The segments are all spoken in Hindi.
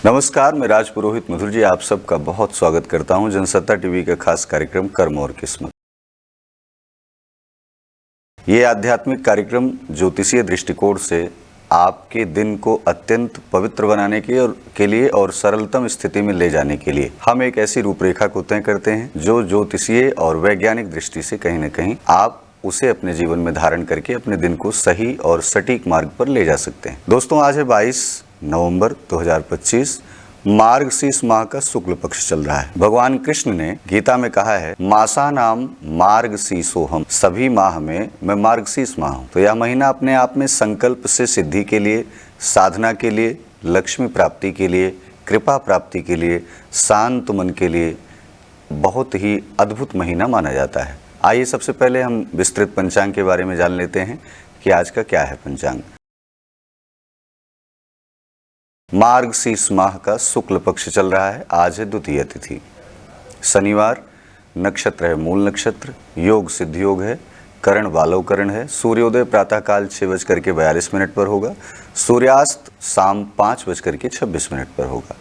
नमस्कार, मैं राज पुरोहित मधुर जी आप सबका बहुत स्वागत करता हूं जनसत्ता टीवी का खास कार्यक्रम कर्म और किस्मत। ये आध्यात्मिक कार्यक्रम ज्योतिषीय दृष्टिकोण से आपके दिन को अत्यंत पवित्र बनाने के लिए और सरलतम स्थिति में ले जाने के लिए हम एक ऐसी रूपरेखा को तय करते हैं जो ज्योतिषीय और वैज्ञानिक दृष्टि से कहीं न कहीं आप उसे अपने जीवन में धारण करके अपने दिन को सही और सटीक मार्ग पर ले जा सकते हैं। दोस्तों, आज है 22 नवंबर 2025। मार्गशीर्ष माह का शुक्ल पक्ष चल रहा है। भगवान कृष्ण ने गीता में कहा है, मासा नाम मार्गशीर्षोहम, सभी माह में मैं मार्गशीर्ष माह हूँ। तो यह महीना अपने आप में संकल्प से सिद्धि के लिए, साधना के लिए, लक्ष्मी प्राप्ति के लिए, कृपा प्राप्ति के लिए, शांत मन के लिए बहुत ही अद्भुत महीना माना जाता है। आइए सबसे पहले हम विस्तृत पंचांग के बारे में जान लेते हैं कि आज का क्या है पंचांग। मार्गशीर्ष माह का शुक्ल पक्ष चल रहा है। आज है द्वितीय तिथि, शनिवार, नक्षत्र है मूल नक्षत्र, योग सिद्ध योग है, करण वालव करण है। सूर्योदय प्रातःकाल 6:42 पर होगा, सूर्यास्त शाम 5:26 पर होगा।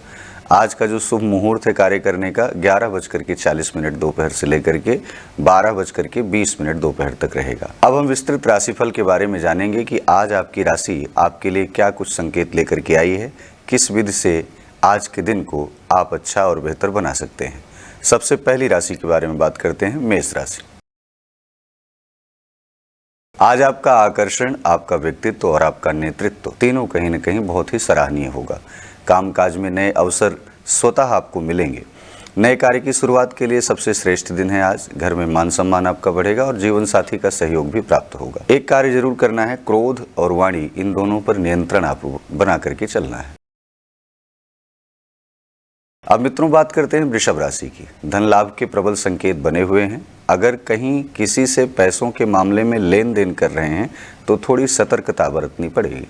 आज का जो शुभ मुहूर्त है कार्य करने का 11:40 दोपहर से लेकर के 12:20 दोपहर तक रहेगा। अब हम विस्तृत राशिफल के बारे में जानेंगे कि आज आपकी राशि आपके लिए क्या कुछ संकेत लेकर के आई है, किस विधि से आज के दिन को आप अच्छा और बेहतर बना सकते हैं। सबसे पहली राशि के बारे में बात करते हैं, मेष राशि। आज आपका आकर्षण, आपका व्यक्तित्व और आपका नेतृत्व तीनों कहीं न कहीं बहुत ही सराहनीय होगा। कामकाज में नए अवसर स्वतः आपको मिलेंगे। नए कार्य की शुरुआत के लिए सबसे श्रेष्ठ दिन है आज। घर में मान सम्मान आपका बढ़ेगा और जीवन साथी का सहयोग भी प्राप्त होगा। एक कार्य जरूर करना है, क्रोध और वाणी इन दोनों पर नियंत्रण आपको बना करके चलना है। अब मित्रों, बात करते हैं वृषभ राशि की। धन लाभ के प्रबल संकेत बने हुए हैं। अगर कहीं किसी से पैसों के मामले में लेन देन कर रहे हैं तो थोड़ी सतर्कता बरतनी पड़ेगी।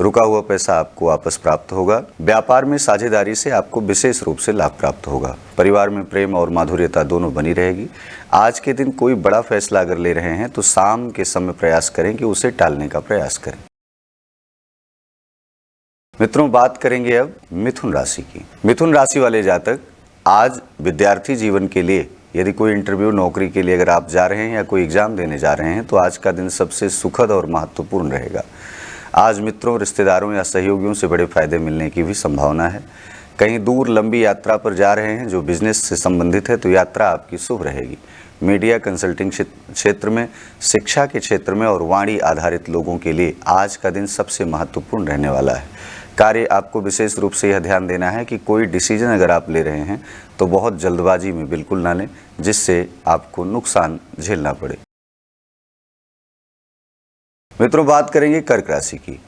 रुका हुआ पैसा आपको वापस प्राप्त होगा। व्यापार में साझेदारी से आपको विशेष रूप से लाभ प्राप्त होगा। परिवार में प्रेम और माधुर्यता दोनों बनी रहेगी। आज के दिन कोई बड़ा फैसला अगर ले रहे हैं तो शाम के समय प्रयास करें कि उसे टालने का प्रयास करें। मित्रों, बात करेंगे अब मिथुन राशि की। मिथुन राशि वाले जातक आज विद्यार्थी जीवन के लिए, यदि कोई इंटरव्यू नौकरी के लिए अगर आप जा रहे हैं या कोई एग्जाम देने जा रहे हैं तो आज का दिन सबसे सुखद और महत्वपूर्ण रहेगा। आज मित्रों, रिश्तेदारों या सहयोगियों से बड़े फायदे मिलने की भी संभावना है। कहीं दूर लंबी यात्रा पर जा रहे हैं जो बिजनेस से संबंधित है तो यात्रा आपकी शुभ रहेगी। मीडिया, कंसल्टिंग क्षेत्र में, शिक्षा के क्षेत्र में और वाणी आधारित लोगों के लिए आज का दिन सबसे महत्वपूर्ण रहने वाला है। कार्य आपको विशेष रूप से यह ध्यान देना है कि कोई डिसीजन अगर आप ले रहे हैं तो बहुत जल्दबाजी में बिल्कुल ना लें, जिससे आपको नुकसान झेलना पड़े। मित्रों, बात करेंगे कर्क राशि की।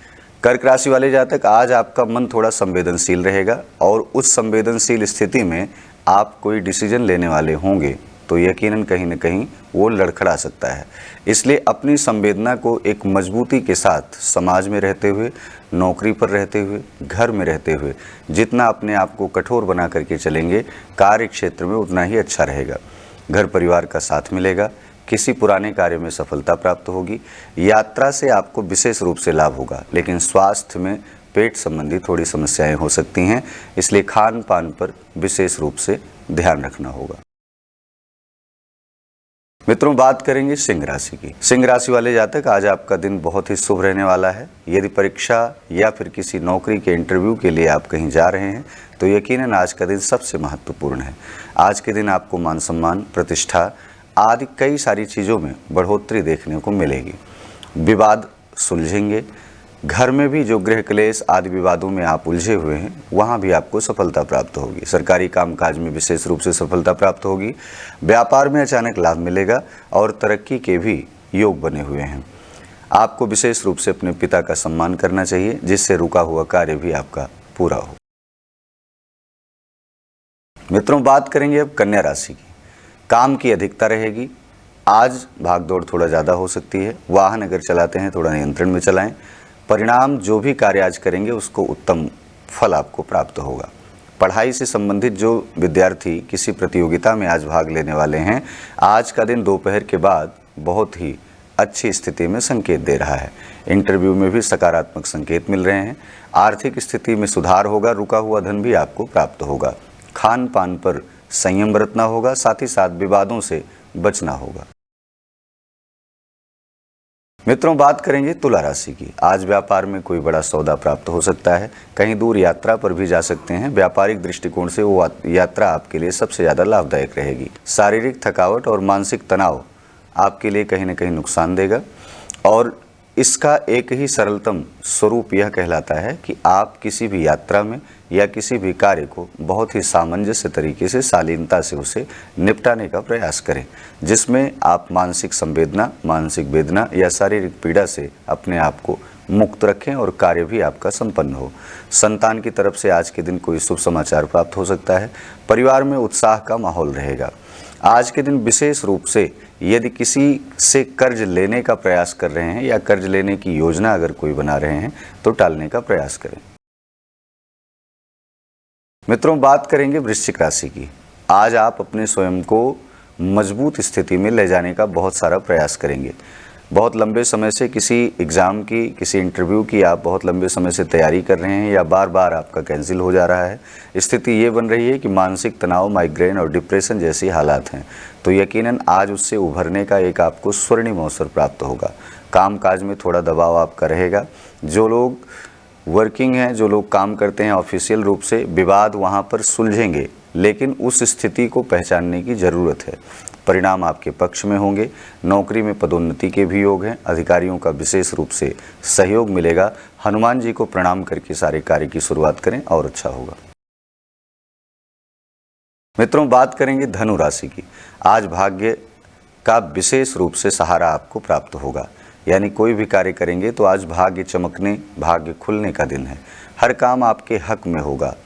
कर्क राशि वाले जातक आज आपका मन थोड़ा संवेदनशील रहेगा और उस संवेदनशील स्थिति में आप कोई डिसीजन लेने वाले होंगे तो यकीनन कहीं न कहीं वो लड़खड़ा सकता है। इसलिए अपनी संवेदना को एक मजबूती के साथ समाज में रहते हुए, नौकरी पर रहते हुए, घर में रहते हुए जितना अपने आप को कठोर बना करके चलेंगे कार्य क्षेत्र में उतना ही अच्छा रहेगा। घर परिवार का साथ मिलेगा। किसी पुराने कार्य में सफलता प्राप्त होगी। यात्रा से आपको विशेष रूप से लाभ होगा, लेकिन स्वास्थ्य में पेट संबंधी थोड़ी समस्याएं हो सकती हैं, इसलिए खान पान पर विशेष रूप से ध्यान रखना होगा। मित्रों, बात करेंगे सिंह राशि की। सिंह राशि वाले जातक आज आपका दिन बहुत ही शुभ रहने वाला है। यदि परीक्षा या फिर किसी नौकरी के इंटरव्यू के लिए आप कहीं जा रहे हैं तो यकीनन आज का दिन सबसे महत्वपूर्ण है। आज के दिन आपको मान सम्मान, प्रतिष्ठा आदि कई सारी चीज़ों में बढ़ोतरी देखने को मिलेगी। विवाद सुलझेंगे। घर में भी जो गृह क्लेश आदि विवादों में आप उलझे हुए हैं वहाँ भी आपको सफलता प्राप्त होगी। सरकारी कामकाज में विशेष रूप से सफलता प्राप्त होगी। व्यापार में अचानक लाभ मिलेगा और तरक्की के भी योग बने हुए हैं। आपको विशेष रूप से अपने पिता का सम्मान करना चाहिए, जिससे रुका हुआ कार्य भी आपका पूरा हो। मित्रों, बात करेंगे अब कन्या राशि की। काम की अधिकता रहेगी। आज भागदौड़ थोड़ा ज़्यादा हो सकती है। वाहन अगर चलाते हैं थोड़ा नियंत्रण में चलाएं। परिणाम जो भी कार्य आज करेंगे उसको उत्तम फल आपको प्राप्त होगा। पढ़ाई से संबंधित जो विद्यार्थी किसी प्रतियोगिता में आज भाग लेने वाले हैं, आज का दिन दोपहर के बाद बहुत ही अच्छी स्थिति में संकेत दे रहा है। इंटरव्यू में भी सकारात्मक संकेत मिल रहे हैं। आर्थिक स्थिति में सुधार होगा, रुका हुआ धन भी आपको प्राप्त होगा। खान पान पर संयम बरतना होगा, साथ ही साथ विवादों से बचना होगा। मित्रों, बात करेंगे तुला राशि की। आज व्यापार में कोई बड़ा सौदा प्राप्त हो सकता है, कहीं दूर यात्रा पर भी जा सकते हैं। व्यापारिक दृष्टिकोण से वो यात्रा आपके लिए सबसे ज़्यादा लाभदायक रहेगी। शारीरिक थकावट और मानसिक तनाव आपके लिए कहीं न कहीं नुकसान देगा, और इसका एक ही सरलतम स्वरूप यह कहलाता है कि आप किसी भी यात्रा में या किसी भी कार्य को बहुत ही सामंजस्य तरीके से, शालीनता से उसे निपटाने का प्रयास करें, जिसमें आप मानसिक संवेदना, मानसिक वेदना या शारीरिक पीड़ा से अपने आप को मुक्त रखें और कार्य भी आपका संपन्न हो। संतान की तरफ से आज के दिन कोई शुभ समाचार प्राप्त हो सकता है। परिवार में उत्साह का माहौल रहेगा। आज के दिन विशेष रूप से यदि किसी से कर्ज लेने का प्रयास कर रहे हैं या कर्ज लेने की योजना अगर कोई बना रहे हैं तो टालने का प्रयास करें। मित्रों, बात करेंगे वृश्चिक राशि की। आज आप अपने स्वयं को मजबूत स्थिति में ले जाने का बहुत सारा प्रयास करेंगे। बहुत लंबे समय से किसी एग्ज़ाम की, किसी इंटरव्यू की आप बहुत लंबे समय से तैयारी कर रहे हैं या बार बार आपका कैंसिल हो जा रहा है। स्थिति ये बन रही है कि मानसिक तनाव, माइग्रेन और डिप्रेशन जैसी हालात हैं, तो यकीनन आज उससे उभरने का एक आपको स्वर्णिम अवसर प्राप्त होगा। कामकाज में थोड़ा दबाव आपका रहेगा। जो लोग वर्किंग हैं, जो लोग काम करते हैं ऑफिशियल रूप से, विवाद वहाँ पर सुलझेंगे, लेकिन उस स्थिति को पहचानने की ज़रूरत है। परिणाम आपके पक्ष में होंगे। नौकरी में पदोन्नति के भी योग हैं। अधिकारियों का विशेष रूप से सहयोग मिलेगा। हनुमान जी को प्रणाम करके सारे कार्य की शुरुआत करें और अच्छा होगा। मित्रों, बात करेंगे धनु राशि की। आज भाग्य का विशेष रूप से सहारा आपको प्राप्त होगा, यानी कोई भी कार्य करेंगे तो आज भाग्य चमकने, भाग्य खुलने का दिन है। हर काम आपके हक में होगा।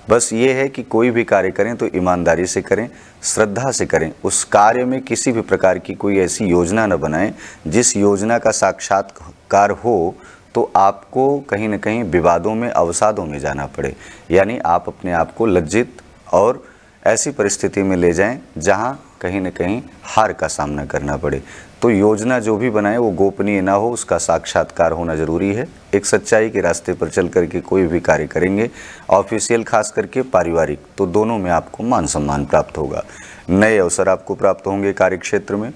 बस ये है कि कोई भी कार्य करें तो ईमानदारी से करें, श्रद्धा से करें। उस कार्य में किसी भी प्रकार की कोई ऐसी योजना न बनाएं जिस योजना का साक्षात्कार हो तो आपको कहीं न कहीं विवादों में, अवसादों में जाना पड़े, यानी आप अपने आप को लज्जित और ऐसी परिस्थिति में ले जाएं जहां कहीं न कहीं हार का सामना करना पड़े। तो योजना जो भी बनाए वो गोपनीय ना हो, उसका साक्षात्कार होना जरूरी है। एक सच्चाई के रास्ते पर चल करके कोई भी कार्य करेंगे, ऑफिशियल खास करके पारिवारिक, तो दोनों में आपको मान सम्मान प्राप्त होगा। नए अवसर आपको प्राप्त होंगे कार्य क्षेत्र में।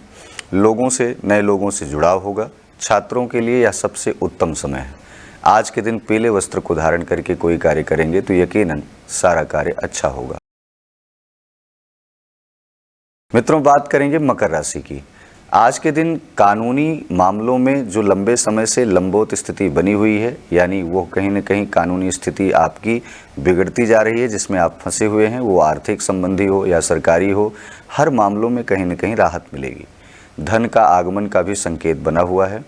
लोगों से, नए लोगों से जुड़ाव होगा। छात्रों के लिए यह सबसे उत्तम समय है। आज के दिन पीले वस्त्र को धारण करके कोई कार्य करेंगे तो यकीनन सारा कार्य अच्छा होगा। मित्रों, बात करेंगे मकर राशि की। आज के दिन कानूनी मामलों में जो लंबे समय से लंबवत स्थिति बनी हुई है, यानी वो कहीं न कहीं कानूनी स्थिति आपकी बिगड़ती जा रही है, जिसमें आप फंसे हुए हैं, वो आर्थिक संबंधी हो या सरकारी हो, हर मामलों में कहीं न कहीं राहत मिलेगी। धन का आगमन का भी संकेत बना हुआ है।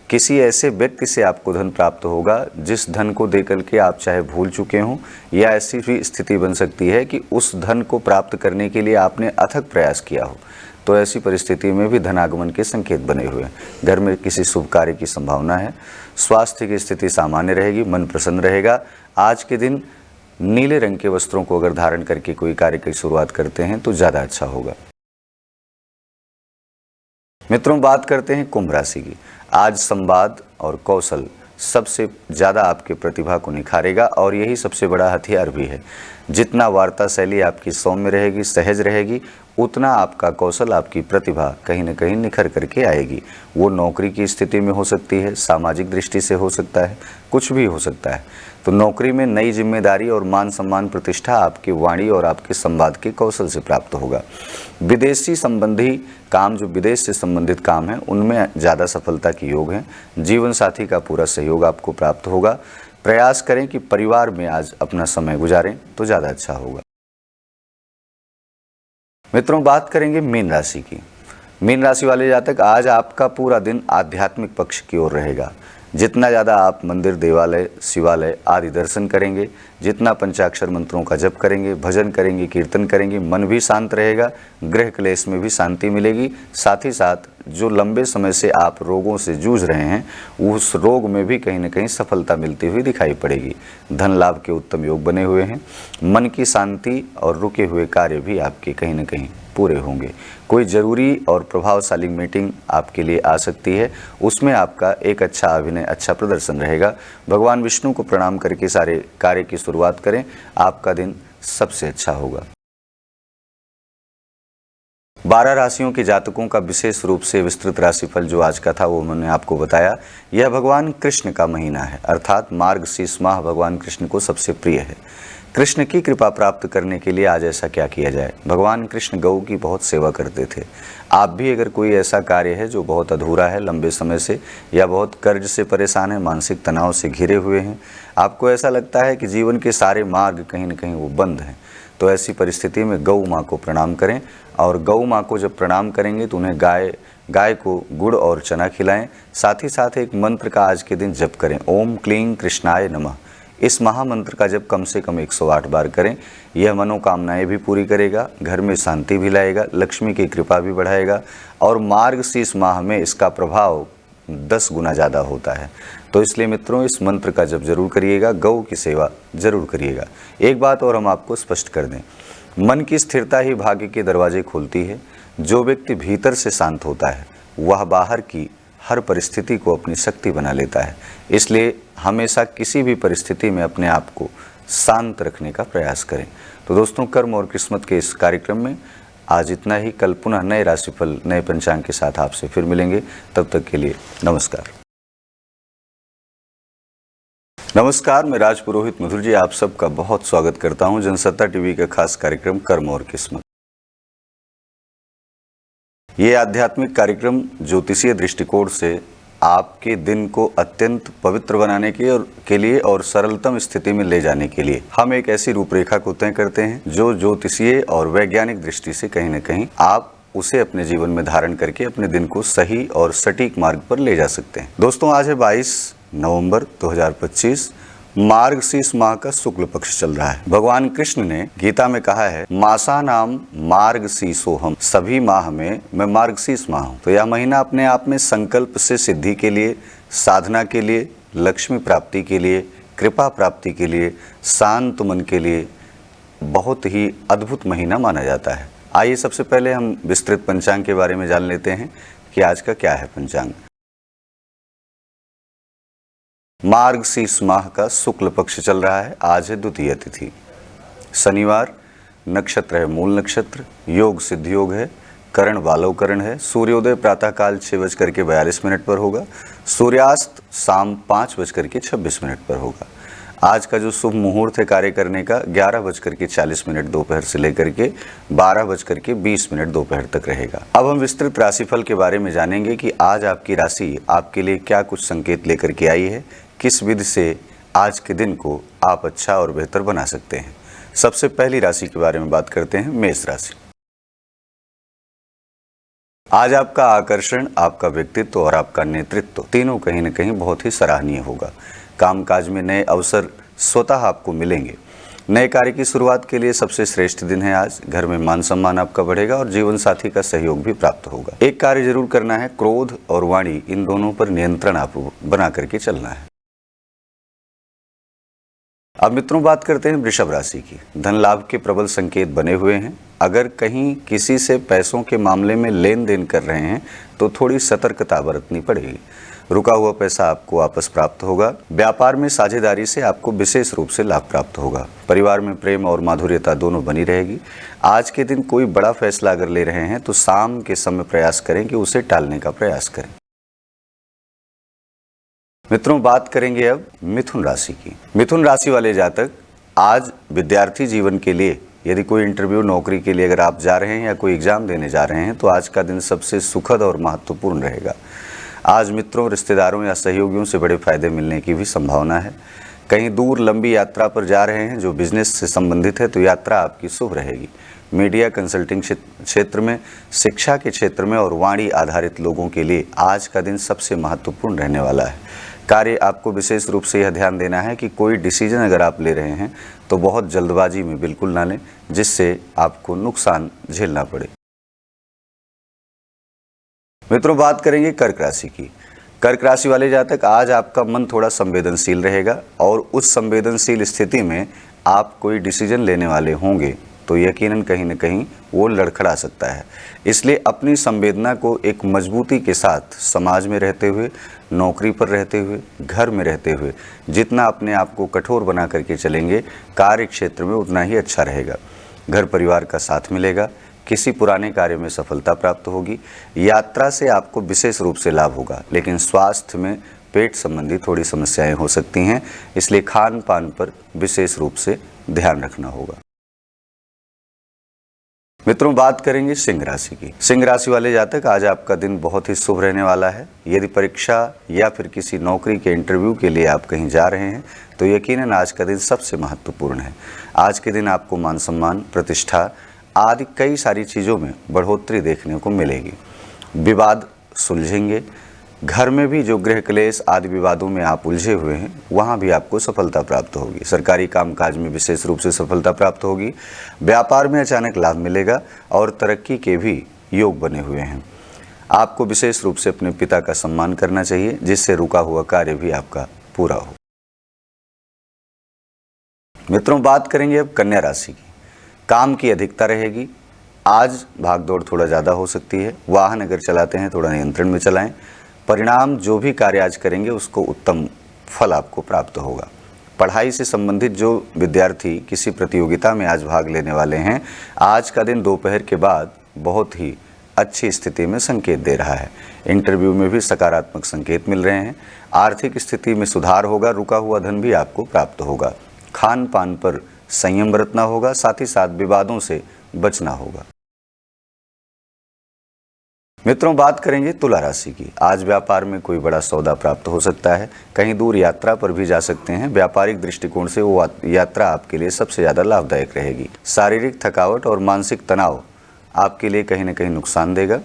किसी ऐसे व्यक्ति से आपको धन प्राप्त होगा जिस धन को देकर के आप चाहे भूल चुके हों, या ऐसी भी स्थिति बन सकती है कि उस धन को प्राप्त करने के लिए आपने अथक प्रयास किया हो। तो ऐसी परिस्थिति में भी धनागमन के संकेत बने हुए हैं। घर में किसी शुभ कार्य की संभावना है। स्वास्थ्य की स्थिति सामान्य रहेगी, मन प्रसन्न रहेगा। आज के दिन नीले रंग के वस्त्रों को अगर धारण करके कोई कार्य की शुरुआत करते हैं तो ज़्यादा अच्छा होगा। मित्रों, बात करते हैं कुंभ राशि की। आज संवाद और कौशल सबसे ज़्यादा आपके प्रतिभा को निखारेगा और यही सबसे बड़ा हथियार भी है। जितना वार्ता शैली आपकी सौम्य रहेगी, सहज रहेगी, उतना आपका कौशल, आपकी प्रतिभा कहीं न कहीं निखर करके आएगी। वो नौकरी की स्थिति में हो सकती है, सामाजिक दृष्टि से हो सकता है, कुछ भी हो सकता है। तो नौकरी में नई जिम्मेदारी और मान सम्मान, प्रतिष्ठा आपकी वाणी और आपके संवाद के कौशल से प्राप्त होगा। विदेशी संबंधी काम, जो विदेश से संबंधित काम हैं, उनमें ज़्यादा सफलता की योग हैं। जीवन साथी का पूरा सहयोग आपको प्राप्त होगा। प्रयास करें कि परिवार में आज अपना समय गुजारें तो ज़्यादा अच्छा होगा। मित्रों, बात करेंगे मीन राशि की। मीन राशि वाले जातक, आज आपका पूरा दिन आध्यात्मिक पक्ष की ओर रहेगा। जितना ज़्यादा आप मंदिर, देवालय, शिवालय आदि दर्शन करेंगे, जितना पंचाक्षर मंत्रों का जप करेंगे, भजन करेंगे, कीर्तन करेंगे, मन भी शांत रहेगा, गृह क्लेश में भी शांति मिलेगी। साथ ही साथ जो लंबे समय से आप रोगों से जूझ रहे हैं, उस रोग में भी कहीं न कहीं सफलता मिलती हुई दिखाई पड़ेगी। धन लाभ के उत्तम योग बने हुए हैं। मन की शांति और रुके हुए कार्य भी आपके कहीं न कहीं पूरे होंगे। कोई ज़रूरी और प्रभावशाली मीटिंग आपके लिए आ सकती है, उसमें आपका एक अच्छा अभिनय, अच्छा प्रदर्शन रहेगा। भगवान विष्णु को प्रणाम करके सारे कार्य की शुरुआत करें, आपका दिन सबसे अच्छा होगा। 12 राशियों के जातकों का विशेष रूप से विस्तृत राशिफल जो आज का था वो मैंने आपको बताया। यह भगवान कृष्ण का महीना है, अर्थात मार्गशीर्ष माह भगवान कृष्ण को सबसे प्रिय है। कृष्ण की कृपा प्राप्त करने के लिए आज ऐसा क्या किया जाए। भगवान कृष्ण गौ की बहुत सेवा करते थे। आप भी अगर कोई ऐसा कार्य है जो बहुत अधूरा है लंबे समय से, या बहुत कर्ज से परेशान है, मानसिक तनाव से घिरे हुए हैं, आपको ऐसा लगता है कि जीवन के सारे मार्ग कहीं न कहीं वो बंद हैं, तो ऐसी परिस्थिति में गौ माँ को प्रणाम करें। और गौ माँ को जब प्रणाम करेंगे तो उन्हें गाय को गुड़ और चना खिलाएं। साथ ही साथ एक मंत्र का आज के दिन जप करें, ओम क्लीं कृष्णाय नमः। इस महामंत्र का जप कम से कम 108 बार करें। यह मनोकामनाएं भी पूरी करेगा, घर में शांति भी लाएगा, लक्ष्मी की कृपा भी बढ़ाएगा, और मार्गशीर्ष माह में इसका प्रभाव 10 गुना ज़्यादा होता है। तो इसलिए मित्रों, इस मंत्र का जप जरूर करिएगा, गौ की सेवा जरूर करिएगा। एक बात और हम आपको स्पष्ट कर दें, मन की स्थिरता ही भाग्य के दरवाजे खोलती है। जो व्यक्ति भीतर से शांत होता है वह बाहर की हर परिस्थिति को अपनी शक्ति बना लेता है। इसलिए हमेशा किसी भी परिस्थिति में अपने आप को शांत रखने का प्रयास करें। तो दोस्तों, कर्म और किस्मत के इस कार्यक्रम में आज इतना ही। कल पुनः नए राशिफल, नए पंचांग के साथ आपसे फिर मिलेंगे। तब तक के लिए नमस्कार। नमस्कार, मैं राज पुरोहित मधुर जी आप सबका बहुत स्वागत करता हूं जनसत्ता टीवी का खास कार्यक्रम कर्म और किस्मत। ये आध्यात्मिक कार्यक्रम ज्योतिषीय दृष्टिकोण से आपके दिन को अत्यंत पवित्र बनाने के लिए और सरलतम स्थिति में ले जाने के लिए हम एक ऐसी रूपरेखा को तय करते हैं जो ज्योतिषीय और वैज्ञानिक दृष्टि से कहीं न कहीं आप उसे अपने जीवन में धारण करके अपने दिन को सही और सटीक मार्ग पर ले जा सकते हैं। दोस्तों, आज है 22 नवंबर 2025। मार्गशीर्ष माह का शुक्ल पक्ष चल रहा है। भगवान कृष्ण ने गीता में कहा है, मासा नाम मार्गशीर्षोहम, सभी माह में मैं मार्गशीर्ष माह हूँ। तो यह महीना अपने आप में संकल्प से सिद्धि के लिए, साधना के लिए, लक्ष्मी प्राप्ति के लिए, कृपा प्राप्ति के लिए, शांत मन के लिए बहुत ही अद्भुत महीना माना जाता है। आइए सबसे पहले हम विस्तृत पंचांग के बारे में जान लेते हैं कि आज का क्या है पंचांग। मार्गशीर्ष माह का शुक्ल पक्ष चल रहा है। आज है द्वितीय तिथि, शनिवार, नक्षत्र है मूल नक्षत्र, योग सिद्ध योग है, करण वालव करण है। सूर्योदय प्रातःकाल 6:42 पर होगा, सूर्यास्त शाम 5:26 पर होगा। आज का जो शुभ मुहूर्त है कार्य करने का 11:40 दोपहर से लेकर के 12:20 दोपहर तक रहेगा। अब हम विस्तृत राशिफल के बारे में जानेंगे कि आज आपकी राशि आपके लिए क्या कुछ संकेत लेकर के आई है, किस विधि से आज के दिन को आप अच्छा और बेहतर बना सकते हैं। सबसे पहली राशि के बारे में बात करते हैं, मेष राशि। आज आपका आकर्षण, आपका व्यक्तित्व और आपका नेतृत्व तीनों कहीं न कहीं बहुत ही सराहनीय होगा। कामकाज में नए अवसर स्वतः आपको मिलेंगे। नए कार्य की शुरुआत के लिए सबसे श्रेष्ठ दिन है आज। घर में मान सम्मान आपका बढ़ेगा और जीवन साथी का सहयोग भी प्राप्त होगा। एक कार्य जरूर करना है, क्रोध और वाणी इन दोनों पर नियंत्रण आपको बना करके चलना है। अब मित्रों, बात करते हैं वृषभ राशि की। धन लाभ के प्रबल संकेत बने हुए हैं। अगर कहीं किसी से पैसों के मामले में लेन देन कर रहे हैं तो थोड़ी सतर्कता बरतनी पड़ेगी। रुका हुआ पैसा आपको वापस प्राप्त होगा। व्यापार में साझेदारी से आपको विशेष रूप से लाभ प्राप्त होगा। परिवार में प्रेम और माधुर्यता दोनों बनी रहेगी। आज के दिन कोई बड़ा फैसला अगर ले रहे हैं तो शाम के समय प्रयास करें कि उसे टालने का प्रयास करें। मित्रों, बात करेंगे अब मिथुन राशि की। मिथुन राशि वाले जातक, आज विद्यार्थी जीवन के लिए यदि कोई इंटरव्यू, नौकरी के लिए अगर आप जा रहे हैं या कोई एग्जाम देने जा रहे हैं तो आज का दिन सबसे सुखद और महत्वपूर्ण रहेगा। आज मित्रों, रिश्तेदारों या सहयोगियों से बड़े फायदे मिलने की भी संभावना है। कहीं दूर लंबी यात्रा पर जा रहे हैं जो बिजनेस से संबंधित है तो यात्रा आपकी शुभ रहेगी। मीडिया, कंसल्टिंग क्षेत्र में, शिक्षा के क्षेत्र में और वाणी आधारित लोगों के लिए आज का दिन सबसे महत्वपूर्ण रहने वाला है। कार्य आपको विशेष रूप से यह ध्यान देना है कि कोई डिसीजन अगर आप ले रहे हैं तो बहुत जल्दबाजी में बिल्कुल ना लें, जिससे आपको नुकसान झेलना पड़े। मित्रों, बात करेंगे कर्क राशि की। कर्क राशि वाले जातक, आज आपका मन थोड़ा संवेदनशील रहेगा और उस संवेदनशील स्थिति में आप कोई डिसीजन लेने वाले होंगे तो यकीनन कहीं न कहीं वो लड़खड़ा सकता है। इसलिए अपनी संवेदना को एक मजबूती के साथ समाज में रहते हुए, नौकरी पर रहते हुए, घर में रहते हुए जितना अपने आप को कठोर बना करके चलेंगे, कार्य क्षेत्र में उतना ही अच्छा रहेगा। घर परिवार का साथ मिलेगा, किसी पुराने कार्य में सफलता प्राप्त होगी, यात्रा से आपको विशेष रूप से लाभ होगा, लेकिन स्वास्थ्य में पेट संबंधी थोड़ी समस्याएं हो सकती हैं, इसलिए खान पान पर विशेष रूप से ध्यान रखना होगा। मित्रों, बात करेंगे सिंह राशि की। सिंह राशि वाले जातक, आज आपका दिन बहुत ही शुभ रहने वाला है। यदि परीक्षा या फिर किसी नौकरी के इंटरव्यू के लिए आप कहीं जा रहे हैं तो यकीनन आज का दिन सबसे महत्वपूर्ण है। आज के दिन आपको मान सम्मान, प्रतिष्ठा आदि कई सारी चीज़ों में बढ़ोतरी देखने को मिलेगी। विवाद सुलझेंगे। घर में भी जो गृह क्लेश आदि विवादों में आप उलझे हुए हैं, वहाँ भी आपको सफलता प्राप्त होगी। सरकारी कामकाज में विशेष रूप से सफलता प्राप्त होगी। व्यापार में अचानक लाभ मिलेगा और तरक्की के भी योग बने हुए हैं। आपको विशेष रूप से अपने पिता का सम्मान करना चाहिए, जिससे रुका हुआ कार्य भी आपका पूरा हो। मित्रों, बात करेंगे अब कन्या राशि की। काम की अधिकता रहेगी। आज भागदौड़ थोड़ा ज़्यादा हो सकती है। वाहन अगर चलाते हैं थोड़ा नियंत्रण में चलाएं। परिणाम जो भी कार्य आज करेंगे उसको उत्तम फल आपको प्राप्त होगा। पढ़ाई से संबंधित जो विद्यार्थी किसी प्रतियोगिता में आज भाग लेने वाले हैं, आज का दिन दोपहर के बाद बहुत ही अच्छी स्थिति में संकेत दे रहा है। इंटरव्यू में भी सकारात्मक संकेत मिल रहे हैं। आर्थिक स्थिति में सुधार होगा। रुका हुआ धन भी आपको प्राप्त होगा। खान पान पर संयम बरतना होगा, साथ ही साथ विवादों से बचना होगा। मित्रों, बात करेंगे तुला राशि की। आज व्यापार में कोई बड़ा सौदा प्राप्त हो सकता है। कहीं दूर यात्रा पर भी जा सकते हैं। व्यापारिक दृष्टिकोण से वो यात्रा आपके लिए सबसे ज़्यादा लाभदायक रहेगी। शारीरिक थकावट और मानसिक तनाव आपके लिए कहीं न कहीं नुकसान देगा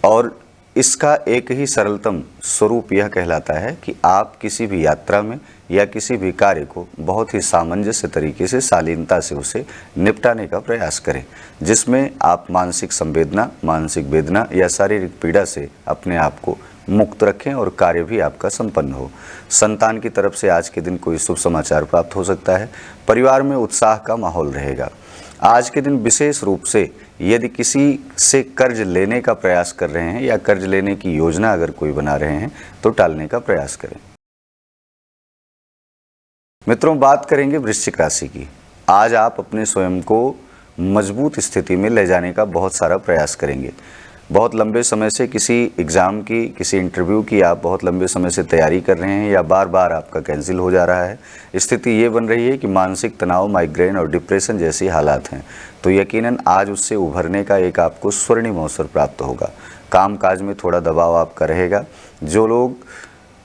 और इसका एक ही सरलतम स्वरूप यह कहलाता है कि आप किसी भी यात्रा में या किसी भी कार्य को बहुत ही सामंजस्य तरीके से, शालीनता से उसे निपटाने का प्रयास करें, जिसमें आप मानसिक संवेदना, मानसिक वेदना या शारीरिक पीड़ा से अपने आप को मुक्त रखें और कार्य भी आपका संपन्न हो। संतान की तरफ से आज के दिन कोई शुभ समाचार प्राप्त हो सकता है। परिवार में उत्साह का माहौल रहेगा। आज के दिन विशेष रूप से यदि किसी से कर्ज लेने का प्रयास कर रहे हैं या कर्ज लेने की योजना अगर कोई बना रहे हैं तो टालने का प्रयास करें। मित्रों, बात करेंगे वृश्चिक राशि की। आज आप अपने स्वयं को मजबूत स्थिति में ले जाने का बहुत सारा प्रयास करेंगे। बहुत लंबे समय से किसी एग्ज़ाम की, किसी इंटरव्यू की आप बहुत लंबे समय से तैयारी कर रहे हैं या बार बार आपका कैंसिल हो जा रहा है। स्थिति ये बन रही है कि मानसिक तनाव, माइग्रेन और डिप्रेशन जैसी हालात हैं, तो यकीनन आज उससे उभरने का एक आपको स्वर्णिम अवसर प्राप्त होगा। कामकाज में थोड़ा दबाव आपका रहेगा। जो लोग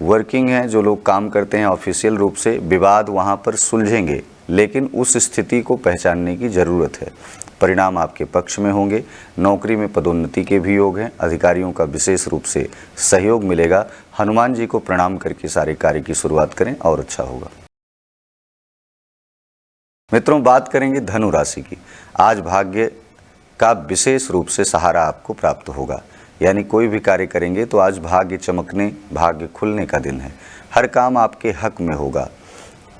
वर्किंग हैं, जो लोग काम करते हैं ऑफिशियल रूप से, विवाद वहाँ पर सुलझेंगे, लेकिन उस स्थिति को पहचानने की ज़रूरत है। परिणाम आपके पक्ष में होंगे। नौकरी में पदोन्नति के भी योग हैं। अधिकारियों का विशेष रूप से सहयोग मिलेगा। हनुमान जी को प्रणाम करके सारे कार्य की शुरुआत करें और अच्छा होगा। मित्रों, बात करेंगे धनु राशि की। आज भाग्य का विशेष रूप से सहारा आपको प्राप्त होगा, यानी कोई भी कार्य करेंगे तो आज भाग्य चमकने, भाग्य खुलने का दिन है। हर काम आपके हक में होगा।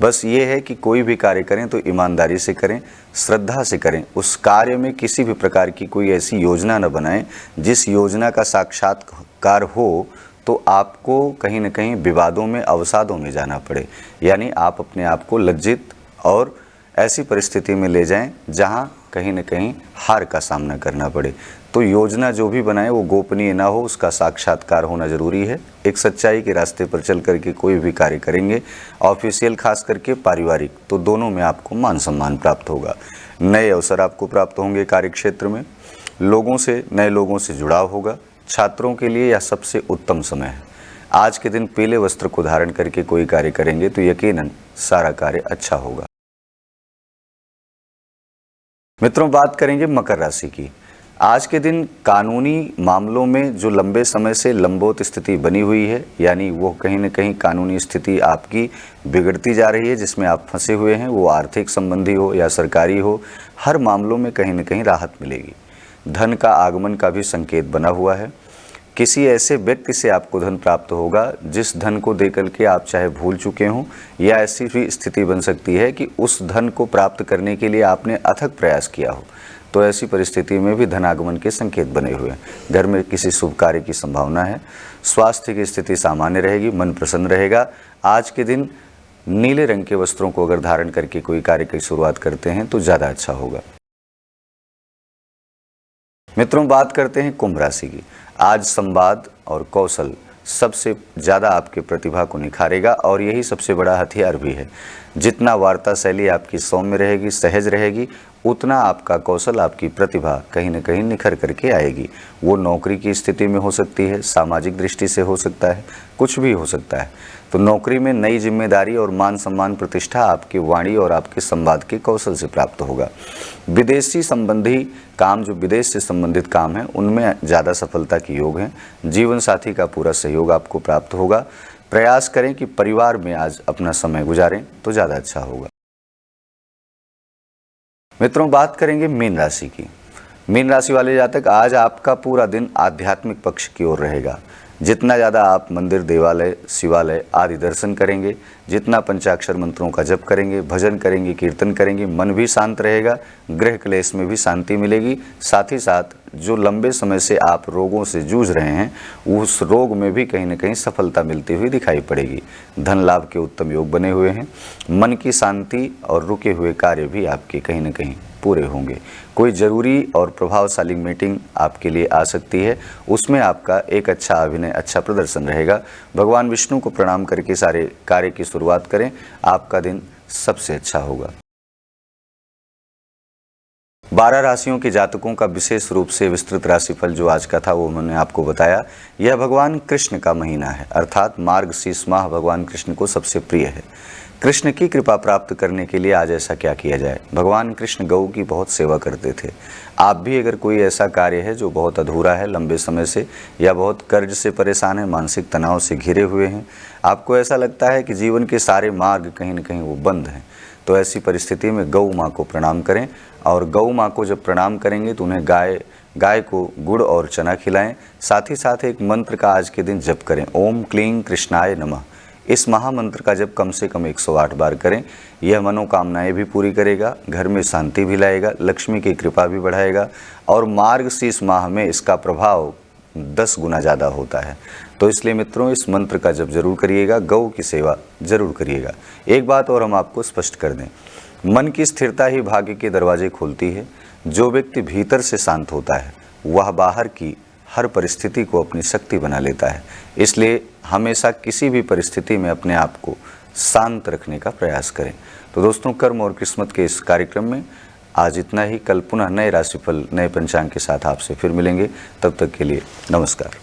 बस ये है कि कोई भी कार्य करें तो ईमानदारी से करें, श्रद्धा से करें। उस कार्य में किसी भी प्रकार की कोई ऐसी योजना न बनाएं जिस योजना का साक्षात्कार हो तो आपको कहीं न कहीं विवादों में, अवसादों में जाना पड़े, यानी आप अपने आप को लज्जित और ऐसी परिस्थिति में ले जाएं जहां कहीं न कहीं हार का सामना करना पड़े। तो योजना जो भी बनाए वो गोपनीय ना हो, उसका साक्षात्कार होना जरूरी है। एक सच्चाई के रास्ते पर चल करके कोई भी कार्य करेंगे, ऑफिशियल खास करके पारिवारिक, तो दोनों में आपको मान सम्मान प्राप्त होगा। नए अवसर आपको प्राप्त होंगे कार्य क्षेत्र में। लोगों से, नए लोगों से जुड़ाव होगा। छात्रों के लिए यह सबसे उत्तम समय है। आज के दिन पीले वस्त्र को धारण करके कोई कार्य करेंगे तो यकीनन सारा कार्य अच्छा होगा। मित्रों, बात करेंगे मकर राशि की। आज के दिन कानूनी मामलों में जो लंबे समय से लंबवत स्थिति बनी हुई है, यानी वो कहीं न कहीं कानूनी स्थिति आपकी बिगड़ती जा रही है, जिसमें आप फंसे हुए हैं, वो आर्थिक संबंधी हो या सरकारी हो, हर मामलों में कहीं न कहीं राहत मिलेगी। धन का आगमन का भी संकेत बना हुआ है। किसी ऐसे व्यक्ति से आपको धन प्राप्त होगा जिस धन को देकर के आप चाहे भूल चुके हों, या ऐसी भी स्थिति बन सकती है कि उस धन को प्राप्त करने के लिए आपने अथक प्रयास किया हो। तो ऐसी परिस्थिति में भी धनागमन के संकेत बने हुए हैं। घर में किसी शुभ कार्य की संभावना है। स्वास्थ्य की स्थिति सामान्य रहेगी, मन प्रसन्न रहेगा। आज के दिन नीले रंग के वस्त्रों को अगर धारण करके कोई कार्य की शुरुआत करते हैं तो ज़्यादा अच्छा होगा। मित्रों, बात करते हैं कुंभ राशि की। आज संवाद और कौशल सबसे ज़्यादा आपकी प्रतिभा को निखारेगा और यही सबसे बड़ा हथियार भी है। जितना वार्ता शैली आपकी सौम्य रहेगी, सहज रहेगी, उतना आपका कौशल, आपकी प्रतिभा कहीं न कहीं निखर करके आएगी। वो नौकरी की स्थिति में हो सकती है, सामाजिक दृष्टि से हो सकता है, कुछ भी हो सकता है। तो नौकरी में नई जिम्मेदारी और मान सम्मान प्रतिष्ठा आपकी वाणी और आपके संवाद के कौशल से प्राप्त होगा। विदेशी संबंधी काम, जो विदेश से संबंधित काम है, उनमें ज़्यादा सफलता की योग है। जीवन साथी का पूरा सहयोग आपको प्राप्त होगा। प्रयास करें कि परिवार में आज अपना समय गुजारें तो ज़्यादा अच्छा होगा। मित्रों, बात करेंगे मीन राशि की। मीन राशि वाले जातक, आज आपका पूरा दिन आध्यात्मिक पक्ष की ओर रहेगा। जितना ज़्यादा आप मंदिर, देवालय, शिवालय आदि दर्शन करेंगे, जितना पंचाक्षर मंत्रों का जप करेंगे, भजन करेंगे, कीर्तन करेंगे, मन भी शांत रहेगा, गृह क्लेश में भी शांति मिलेगी। साथ ही साथ जो लंबे समय से आप रोगों से जूझ रहे हैं, उस रोग में भी कहीं न कहीं सफलता मिलती हुई दिखाई पड़ेगी। धन लाभ के उत्तम योग बने हुए हैं। मन की शांति और रुके हुए कार्य भी आपके कहीं न कहीं पूरे होंगे। कोई ज़रूरी और प्रभावशाली मीटिंग आपके लिए आ सकती है, उसमें आपका एक अच्छा अभिनय, अच्छा प्रदर्शन रहेगा। भगवान विष्णु को प्रणाम करके सारे कार्य की शुरुआत करें, आपका दिन सबसे अच्छा होगा। 12 राशियों के जातकों का विशेष रूप से विस्तृत राशिफल जो आज का था वो मैंने आपको बताया। यह भगवान कृष्ण का महीना है, अर्थात मार्गशीर्ष माह भगवान कृष्ण को सबसे प्रिय है। कृष्ण की कृपा प्राप्त करने के लिए आज ऐसा क्या किया जाए। भगवान कृष्ण गौ की बहुत सेवा करते थे। आप भी अगर कोई ऐसा कार्य है जो बहुत अधूरा है लंबे समय से, या बहुत कर्ज से परेशान है, मानसिक तनाव से घिरे हुए हैं, आपको ऐसा लगता है कि जीवन के सारे मार्ग कहीं न कहीं वो बंद हैं, तो ऐसी परिस्थिति में गौ माँ को प्रणाम करें। और गौ माँ को जब प्रणाम करेंगे तो उन्हें गाय को गुड़ और चना खिलाएं। साथ ही साथ एक मंत्र का आज के दिन जप करें, ओम क्लीं कृष्णाय नमः। इस महामंत्र का जप कम से कम 108 बार करें। यह मनोकामनाएं भी पूरी करेगा, घर में शांति भी लाएगा, लक्ष्मी की कृपा भी बढ़ाएगा और मार्गशीर्ष माह में इसका प्रभाव 10 गुना ज़्यादा होता है। तो इसलिए मित्रों, इस मंत्र का जप जरूर करिएगा, गौ की सेवा जरूर करिएगा। एक बात और हम आपको स्पष्ट कर दें, मन की स्थिरता ही भाग्य के दरवाजे खोलती है। जो व्यक्ति भीतर से शांत होता है वह बाहर की हर परिस्थिति को अपनी शक्ति बना लेता है। इसलिए हमेशा किसी भी परिस्थिति में अपने आप को शांत रखने का प्रयास करें। तो दोस्तों, कर्म और किस्मत के इस कार्यक्रम में आज इतना ही। कल पुनः नए राशिफल, नए पंचांग के साथ आपसे फिर मिलेंगे। तब तक के लिए नमस्कार।